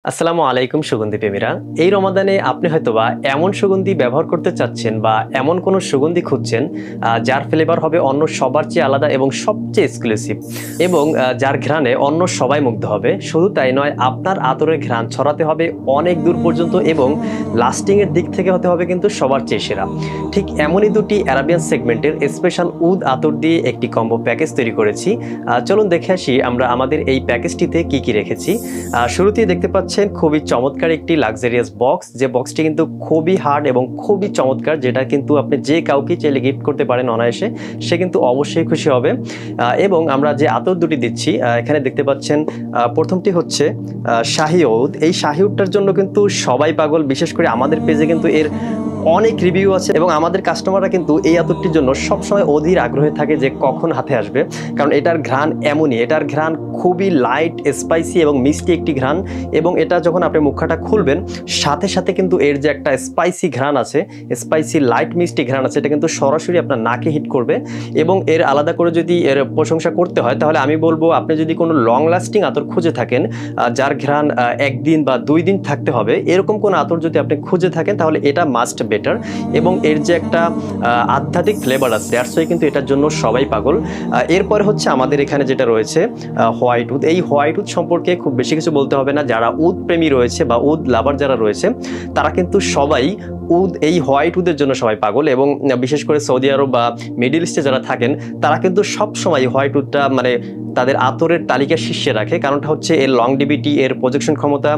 আসসালামু আলাইকুম সুগন্ধি প্রেমীরা। এই রমাদানে আপনি হয়তোবা এমন সুগন্ধি ব্যবহার করতে চাচ্ছেন বা এমন কোনো সুগন্ধি খুঁজছেন যার ফ্লেভার হবে অন্য সবার চেয়ে আলাদা এবং সবচেয়ে এক্সক্লুসিভ এবং যার ঘ্রাণে অন্য সবাই মুগ্ধ হবে। শুধু তাই নয়, আপনার আতরের ঘ্রাণ ছড়াতে হবে অনেক দূর পর্যন্ত এবং লাস্টিংয়ের দিক থেকে হতে হবে কিন্তু সবার চেয়ে সেরা। ঠিক এমনই দুটি অ্যারাবিয়ান সেগমেন্টের স্পেশাল উদ আতর দিয়ে একটি কম্বো প্যাকেজ তৈরি করেছি। চলুন দেখে আসি আমরা আমাদের এই প্যাকেজটিতে কি কি রেখেছি। শুরুতেই দেখতে পাচ্ছেন খুবই চমৎকার একটি লাক্সারিয়াস বক্স, যে বক্সটি কিন্তু খুবই হার্ড এবং খুবই চমৎকার, যেটা কিন্তু আপনি যে কাউকে চাইলে গিফট করতে পারেন অনায়াসে, সে কিন্তু অবশ্যই খুশি হবে। এবং আমরা যে আতর দুটি দিচ্ছি এখানে দেখতে পাচ্ছেন, প্রথমটি হচ্ছে শাহি ওউদ। এই শাহি ওউদটার জন্য কিন্তু সবাই পাগল, বিশেষ করে আমাদের পেজে কিন্তু এর অনেক রিভিউ আছে এবং আমাদের কাস্টমাররা কিন্তু এই আতরটির জন্য সবসময় অধীর আগ্রহে থাকে যে কখন হাতে আসবে, কারণ এটার ঘ্রাণ এমনই। এটার ঘ্রাণ খুবই লাইট, স্পাইসি এবং মিষ্টি একটি ঘ্রাণ, এবং এটা যখন আপনি মুখটা খুলবেন সাথে সাথে কিন্তু এর যে একটা স্পাইসি ঘ্রাণ আছে, স্পাইসি লাইট মিষ্টি ঘ্রাণ আছে, এটা কিন্তু সরাসরি আপনার নাকে হিট করবে। এবং এর আলাদা করে যদি এর প্রশংসা করতে হয় তাহলে আমি বলবো, আপনি যদি কোনো লং লাস্টিং আতর খুঁজে থাকেন যার ঘ্রাণ একদিন বা 2 দিন থাকতে হবে, এরকম কোনো আতর যদি আপনি খুঁজে থাকেন তাহলে এটা মাস্ট বেটার। এবং এর যে একটা আধ্যাত্মিক ফ্লেভার আছে, দ্যাটস ওয়াই কিন্তু এটার জন্য সবাই পাগল। এরপরে হচ্ছে আমাদের এখানে যেটা রয়েছে হোয়াইট উড। এই হোয়াইট উড সম্পর্কে খুব বেশি কিছু বলতে হবে না। যারা উদ প্রেমী রয়েছে বা উদ লাভার যারা রয়েছে তারা কিন্তু সবাই এই হোয়াইট উদের জন্য সবাই পাগল। এবং বিশেষ করে সৌদি আরব বা মিডল ইস্টে যারা থাকেন তারা কিন্তু সব সময় হোয়াইট উডটা মানে তাদের আতরের তালিকার শীর্ষে রাখে। কারণটা হচ্ছে এর লংডিভিটি, এর প্রজেকশন ক্ষমতা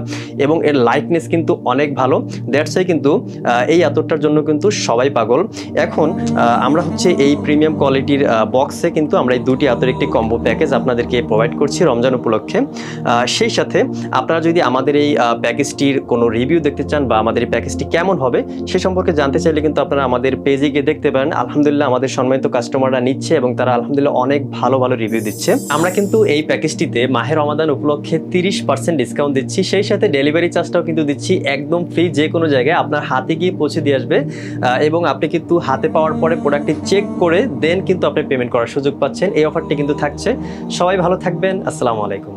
এবং এর লাইটনেস কিন্তু অনেক ভালো। দ্যাটস ওয়াই কিন্তু এই আতরটার জন্য কিন্তু সবাই পাগল। এখন আমরা হচ্ছে এই প্রিমিয়াম কোয়ালিটির বক্সে কিন্তু আমরা এই দুটি আতর একটি কম্বো প্যাকেজ আপনাদেরকে প্রোভাইড করছি রমজান উপলক্ষে। সেই সাথে আপনারা যদি আমাদের এই প্যাকেজটির কোনো রিভিউ দেখতে চান বা আমাদের এই প্যাকেজটি কেমন হবে সে সম্পর্কে জানতে চাইলে কিন্তু আপনারা আমাদের পেজে গিয়ে দেখতে পারেন। আলহামদুলিল্লাহ আমাদের সম্মানিত কাস্টমাররা নিচ্ছে এবং তারা আলহামদুলিল্লাহ অনেক ভালো ভালো রিভিউ দিচ্ছে। আমরা কিন্তু এই প্যাকেজটিতে মাহে রমাদান উপলক্ষে 30% ডিসকাউন্ট দিচ্ছি, সেই সাথে ডেলিভারি চার্জটাও কিন্তু দিচ্ছি একদম ফ্রি। যে কোনো জায়গায় আপনার হাতে গিয়ে পৌঁছে দিয়ে আসবে এবং আপনি কিন্তু হাতে পাওয়ার পরে প্রোডাক্টটি চেক করে দেন কিন্তু আপনি পেমেন্ট করার সুযোগ পাচ্ছেন। এই অফারটি কিন্তু থাকছে। সবাই ভালো থাকবেন। আসসালামু আলাইকুম।